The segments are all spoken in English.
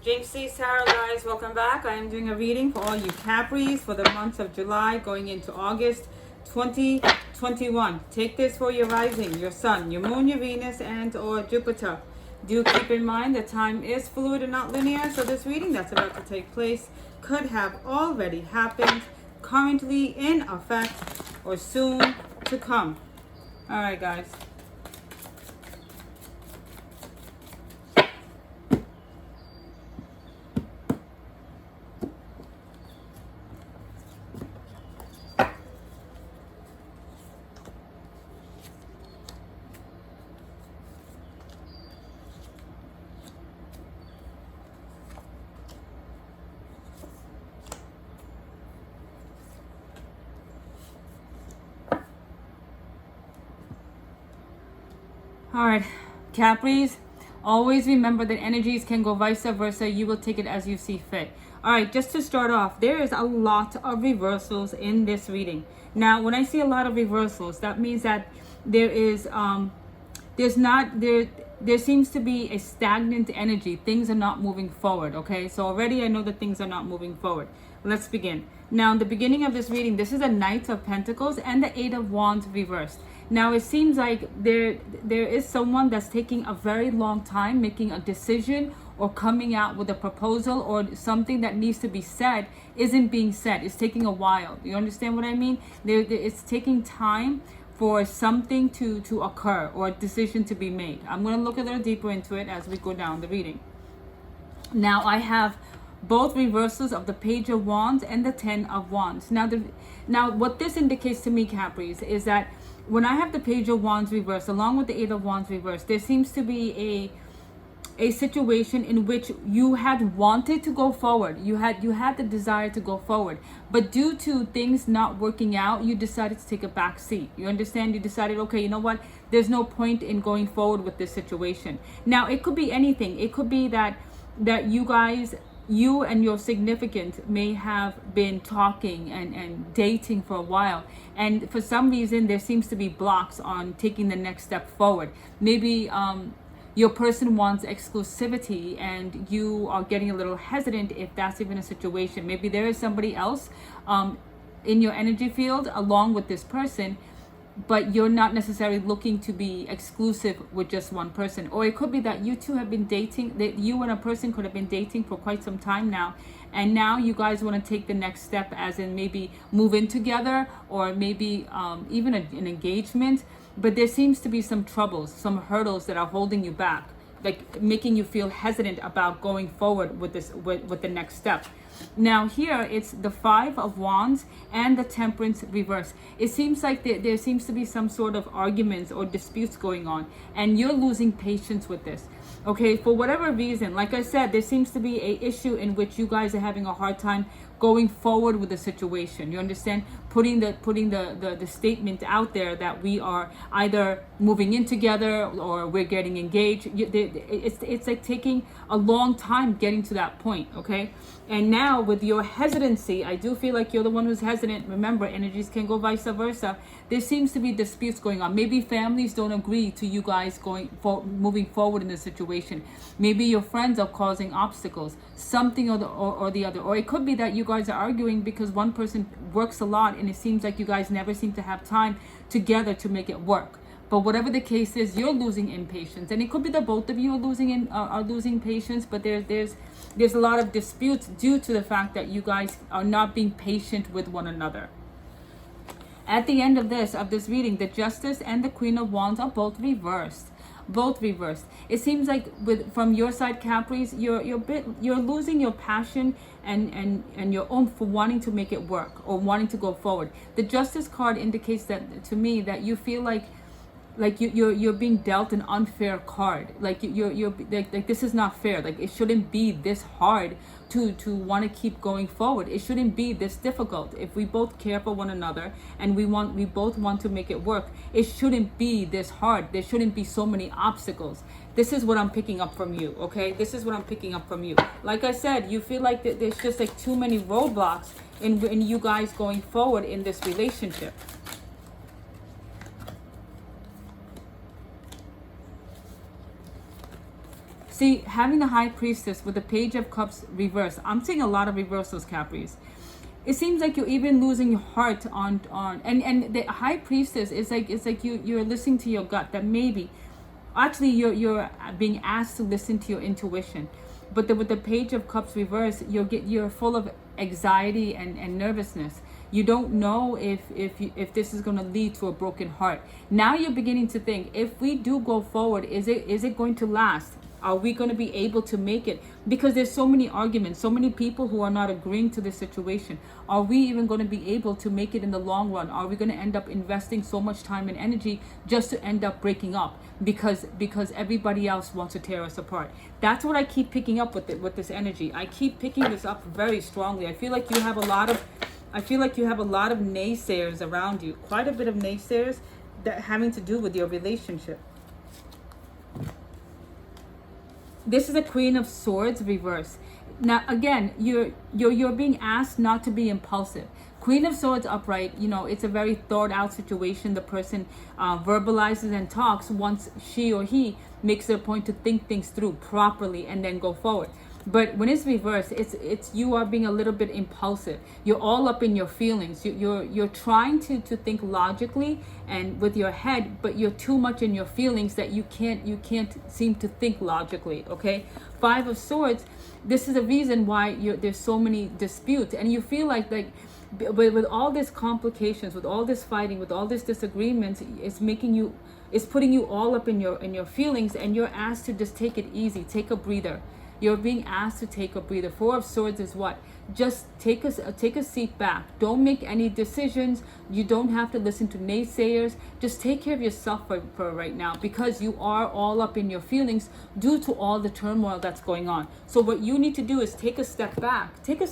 Jinxy, Sarah, guys, welcome back. I am doing a reading for all you Capris for the month of July going into August 2021. Take this for your rising, your sun, your moon, your Venus, and or Jupiter. Do keep in mind that time is fluid and not linear, so this reading that's about to take place could have already happened, currently in effect, or soon to come. All right, guys. All right, Capris, always remember that energies can go vice versa. You will take it as you see fit. All right, just to start off, there is a lot of reversals in this reading. Now, when I see a lot of reversals, that means that there is there seems to be a stagnant energy. Things are not moving forward, okay? So already I know that things are not moving forward. Let's begin. Now, in the beginning of this reading, this is a Knight of Pentacles and the Eight of Wands reversed. Now, it seems like there is someone that's taking a very long time making a decision or coming out with a proposal, or something that needs to be said isn't being said. It's taking a while. You understand what I mean? It's taking time for something to occur or a decision to be made. I'm going to look a little deeper into it as we go down the reading. Now, I have both reversals of the Page of Wands and the Ten of Wands. Now what this indicates to me, Capris, is that when I have the Page of Wands reversed along with the Eight of Wands reversed, there seems to be a situation in which you had wanted to go forward. You had the desire to go forward, but due to things not working out, you decided to take a back seat. You understand? You decided, okay, you know what? There's no point in going forward with this situation. Now, it could be anything. It could be that you and your significant may have been talking and dating for a while, and for some reason there seems to be blocks on taking the next step forward. Maybe your person wants exclusivity and you are getting a little hesitant if that's even a situation. Maybe there is somebody else in your energy field along with this person, but you're not necessarily looking to be exclusive with just one person. Or it could be that you two have been dating, that you and a person could have been dating for quite some time now, and now you guys want to take the next step, as in maybe move in together, or maybe even an engagement. But there seems to be some troubles, some hurdles that are holding you back, like making you feel hesitant about going forward with this, with the next step. Now here it's the Five of Wands and the Temperance reverse. It seems like there seems to be some sort of arguments or disputes going on, and you're losing patience with this. Okay, for whatever reason, like I said, there seems to be a issue in which you guys are having a hard time going forward with the situation. You understand? Putting the statement out there that we are either moving in together or we're getting engaged. It's like taking a long time getting to that point, okay? And now with your hesitancy, I do feel like you're the one who's hesitant. Remember, energies can go vice versa. There seems to be disputes going on. Maybe families don't agree to you guys moving forward in the situation. Maybe your friends are causing obstacles, something or the other. Or it could be that you guys are arguing because one person works a lot and it seems like you guys never seem to have time together to make it work. But whatever the case is, you're losing impatience, and it could be that both of you are losing patience. But there's a lot of disputes due to the fact that you guys are not being patient with one another. At the end of this reading, the Justice and the Queen of Wands are both reversed. It seems like from your side, Capris, you're losing your passion and your own for wanting to make it work or wanting to go forward. The Justice card indicates that to me, that you feel like you're being dealt an unfair card. Like you're like this is not fair. Like it shouldn't be this hard to want to keep going forward. It shouldn't be this difficult. If we both care for one another and we both want to make it work, it shouldn't be this hard. There shouldn't be so many obstacles. This is what I'm picking up from you, okay? This is what I'm picking up from you. Like I said, you feel like there's just like too many roadblocks in you guys going forward in this relationship. See, having the High Priestess with the Page of Cups reversed, I'm seeing a lot of reversals, Capris. It seems like you're even losing your heart on and the High Priestess is like, it's like you're listening to your gut, that maybe actually you're being asked to listen to your intuition. But with the Page of Cups reversed, you're full of anxiety and nervousness. You don't know if this is going to lead to a broken heart. Now you're beginning to think, if we do go forward, is it going to last? Are we going to be able to make it? Because there's so many arguments, so many people who are not agreeing to this situation. Are we even going to be able to make it in the long run? Are we going to end up investing so much time and energy just to end up breaking up because everybody else wants to tear us apart? That's what I keep picking up with this energy. I keep picking this up very strongly. I feel like you have a lot of naysayers around you, quite a bit of naysayers that having to do with your relationship. This is a Queen of Swords reverse. Now again, you're being asked not to be impulsive. Queen of Swords upright, it's a very thought out situation. The person verbalizes and talks once she or he makes it a point to think things through properly and then go forward. But when it's reversed, it's you are being a little bit impulsive. You're all up in your feelings. You're trying to think logically and with your head, but you're too much in your feelings that you can't seem to think logically. Okay, Five of Swords. This is the reason why there's so many disputes, and you feel like with all these complications, with all this fighting, with all this disagreements, it's putting you all up in your feelings, and you're asked to just take it easy, take a breather. You're being asked to take a breather. Four of Swords is what? Just take a seat back. Don't make any decisions. You don't have to listen to naysayers. Just take care of yourself for right now, because you are all up in your feelings due to all the turmoil that's going on. So what you need to do is take a step back. Take a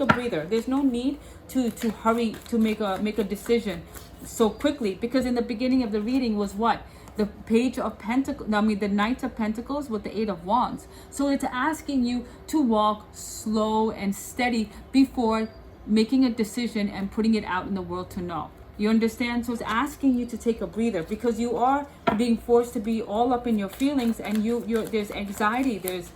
breather. There's no need to hurry to make a decision so quickly, because in the beginning of the reading was what? The Page of Pentacles, the Knight of Pentacles with the Eight of Wands. So it's asking you to walk slow and steady before making a decision and putting it out in the world to know. You understand? So it's asking you to take a breather, because you are being forced to be all up in your feelings, and there's anxiety, there's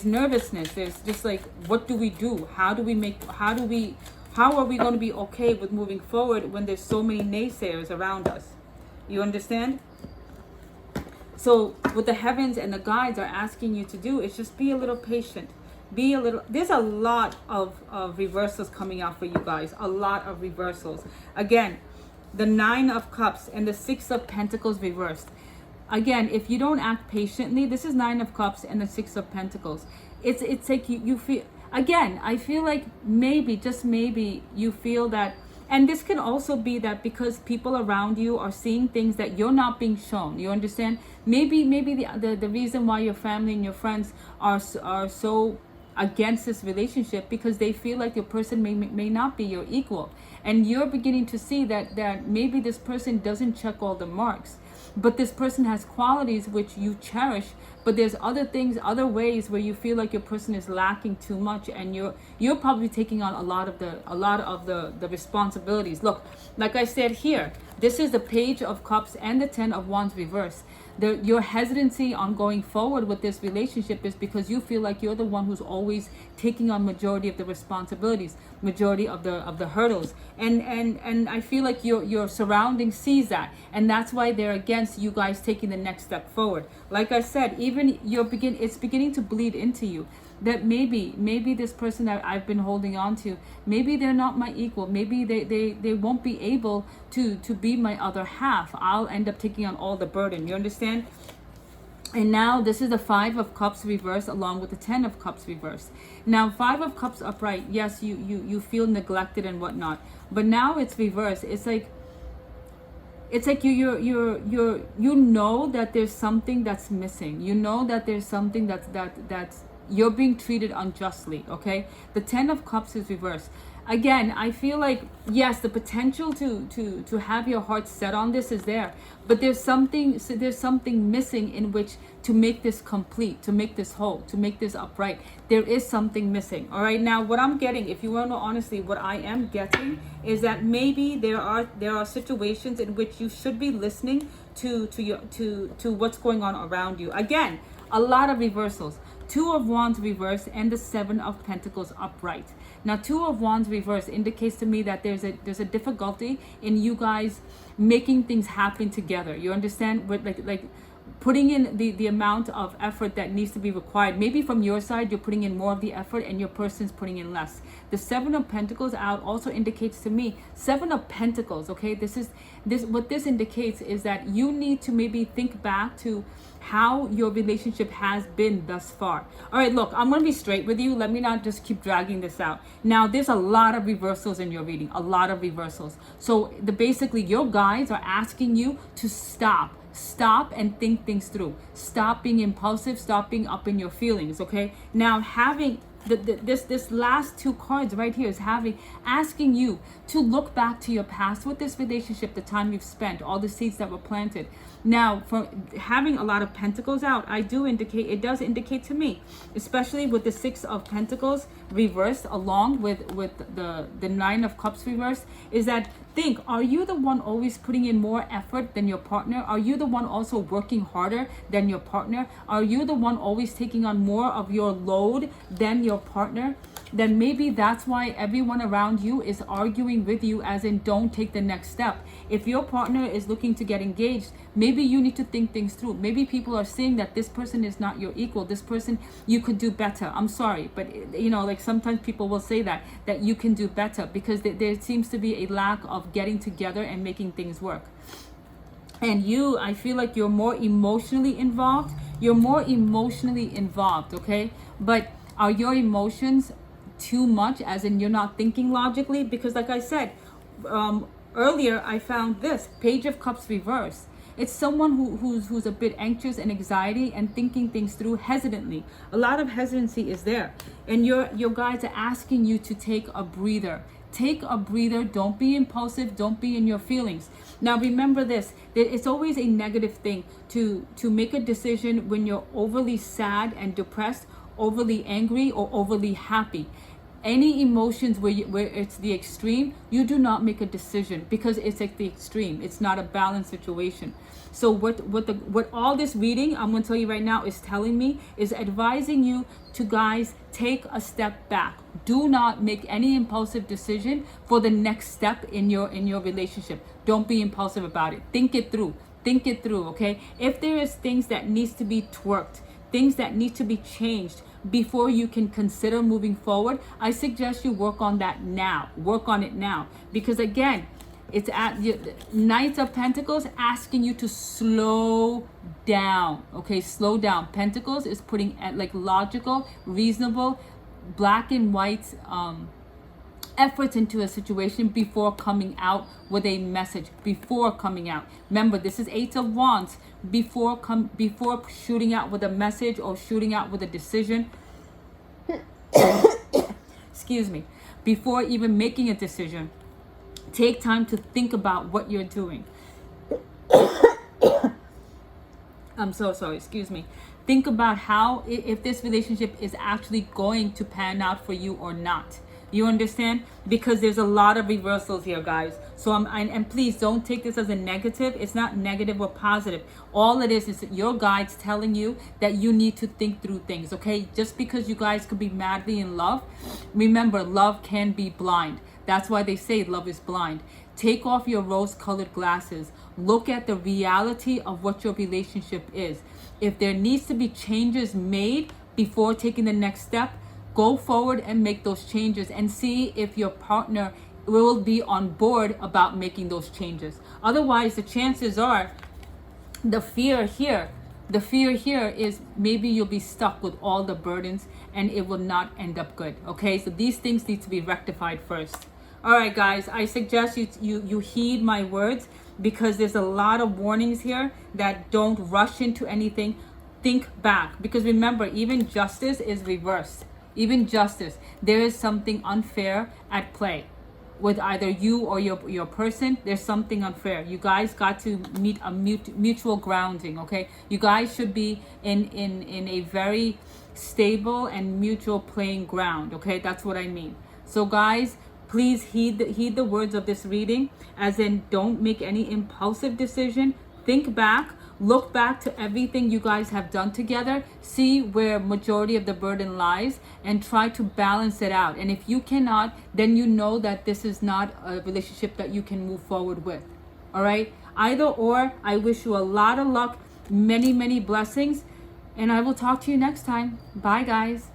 nervousness, there's just like, what do we do? How are we going to be okay with moving forward when there's so many naysayers around us? You understand? So what the heavens and the guides are asking you to do is just be a little patient. There's a lot of reversals coming out for you guys. A lot of reversals. Again, the Nine of Cups and the Six of Pentacles reversed. Again, if you don't act patiently, this is Nine of Cups and the Six of Pentacles. It's like you feel, again, I feel like maybe, just maybe, you feel that. And this can also be that because people around you are seeing things that you're not being shown. You understand? Maybe the reason why your family and your friends are so against this relationship, because they feel like your person may not be your equal. And you're beginning to see that maybe this person doesn't check all the marks. But this person has qualities which you cherish, but there's other things, other ways where you feel like your person is lacking too much, and you're probably taking on a lot of the responsibilities. Look, like I said here, this is the Page of Cups and the Ten of Wands reversed. Your hesitancy on going forward with this relationship is because you feel like you're the one who's always taking on majority of the responsibilities, majority of the hurdles, and I feel like your surrounding sees that, and that's why they're against you guys taking the next step forward. Like I said, even it's beginning to bleed into you, that maybe this person that I've been holding on to, maybe they're not my equal. Maybe they won't be able to be my other half. I'll end up taking on all the burden. You understand? And now this is the Five of Cups reversed along with the Ten of Cups reversed. Now Five of Cups upright, yes, you feel neglected and whatnot, but now it's reversed. It's like you know that there's something that's missing. You know that there's something that's you're being treated unjustly. Okay, the Ten of Cups is reversed. Again, I feel like, yes, the potential to have your heart set on this is there, but there's something missing in which to make this complete, to make this whole, to make this upright. There is something missing. All right, now what I'm getting, if you want to know honestly, what I am getting is that maybe there are situations in which you should be listening to what's going on around you. Again, A lot of reversals. Two of Wands reversed and the Seven of Pentacles upright. Now, Two of Wands reversed indicates to me that there's a difficulty in you guys making things happen together. You understand? With like putting in the amount of effort that needs to be required. Maybe from your side, you're putting in more of the effort and your person's putting in less. The Seven of Pentacles out also indicates to me, Seven of Pentacles, okay? What this indicates is that you need to maybe think back to how your relationship has been thus far. All right, look, I'm going to be straight with you. Let me not just keep dragging this out. Now, there's a lot of reversals in your reading, a lot of reversals. So basically your guides are asking you to stop and think things through. Stop being impulsive, stop being up in your feelings, okay? Now, having this last two cards right here is asking you to look back to your past with this relationship, the time you've spent, all the seeds that were planted. Now, for having a lot of Pentacles out, it does indicate to me, especially with the Six of Pentacles reversed along with the Nine of Cups reversed, is that are you the one always putting in more effort than your partner? Are you the one also working harder than your partner? Are you the one always taking on more of your load than your partner? Then maybe that's why everyone around you is arguing with you, as in don't take the next step. If your partner is looking to get engaged, maybe you need to think things through. Maybe people are saying that this person is not your equal. This person, you could do better. I'm sorry, but like sometimes people will say that you can do better because there seems to be a lack of getting together and making things work. And I feel like you're more emotionally involved. Okay? But are your emotions too much, as in you're not thinking logically? Because like I said earlier, I found this Page of Cups reverse. It's someone who's a bit anxious and anxiety and thinking things through hesitantly. A lot of hesitancy is there, and your guides are asking you to take a breather. Take a breather. Don't be impulsive. Don't be in your feelings. Now remember this, that it's always a negative thing to make a decision when you're overly sad and depressed, overly angry, or overly happy. Any emotions where it's the extreme, you do not make a decision, because it's at the extreme. It's not a balanced situation. So what all this reading, I'm going to tell you right now, is telling me, is advising you to, guys, take a step back. Do not make any impulsive decision for the next step in your relationship. Don't be impulsive about it. Think it through, okay? If there is things that needs to be twerked, things that need to be changed before you can consider moving forward, I suggest you work on that now. Work on it now, because again, it's at Knights of Pentacles asking you to slow down. Okay, slow down. Pentacles is putting at like logical, reasonable, black and white efforts into a situation before coming out with a message. Before coming out, remember, this is Eight of Wands. Before shooting out with a message or shooting out with a decision. Excuse me. Before even making a decision, take time to think about what you're doing. I'm so sorry, excuse me. Think about how, if this relationship is actually going to pan out for you or not. You understand? Because there's a lot of reversals here, guys. So and please don't take this as a negative. It's not negative or positive. All it is your guides telling you that you need to think through things, okay? Just because you guys could be madly in love, remember, love can be blind. That's why they say love is blind. Take off your rose-colored glasses. Look at the reality of what your relationship is. If there needs to be changes made before taking the next step, go forward and make those changes, and see if your partner will be on board about making those changes. Otherwise, the chances are, the fear here is maybe you'll be stuck with all the burdens and it will not end up good. Okay, so these things need to be rectified first. All right, guys, I suggest you heed my words, because there's a lot of warnings here that don't rush into anything. Think back, because remember, even justice is reversed. Even justice, there is something unfair at play with either you or your person. There's something unfair. You guys got to meet a mutual grounding, okay? You guys should be in a very stable and mutual playing ground, okay? That's what I mean. So guys, please heed the words of this reading, as in don't make any impulsive decision. Think back. Look back to everything you guys have done together, see where majority of the burden lies, and try to balance it out. And if you cannot, then you know that this is not a relationship that you can move forward with. All right? Either or, I wish you a lot of luck, many, many blessings, and I will talk to you next time. Bye, guys.